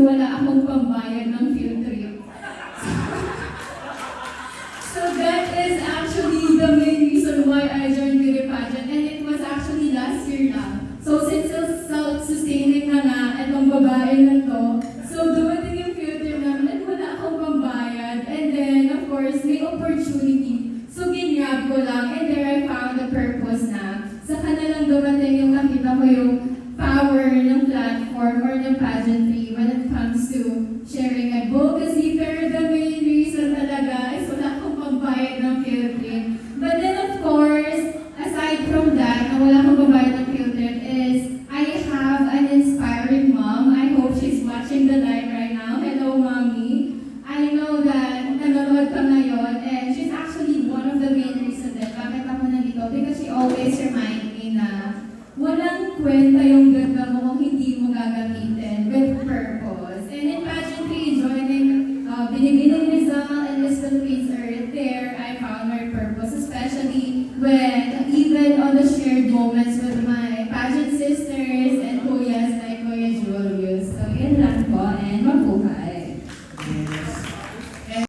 wala akong pambayad ng field trip. So that is actually the main reason why I joined beauty pageant, and it was actually last year lang. So since self-sustaining na nga itong babae na to, so dumating yung field trip namin at wala akong pambayad, and then of course may opportunity. So ginrab ko lang, and there I found the purpose na. Saka na lang dumating yung nakita ko yung power ng platform or ng pageantry when it comes to sharing advocacy, pero the main reason talaga is wala akong pambayad ng field trip. But then of course, aside from that, na wala akong pambayad ng field trip is I have an inspiring mom. I hope she's watching the live right now. Hello, Mommy. I know that nanonood ka ngayon, and she's actually one of the main reasons din bakit ako nandito, because she always remind me na walang kwenta yung ganda mo kung hindi mo gagamitin with purpose. And in pageantry, joining Binibining Rizal and Miss Philippines are there, I found my purpose, especially when even on the shared moments with my pageant sisters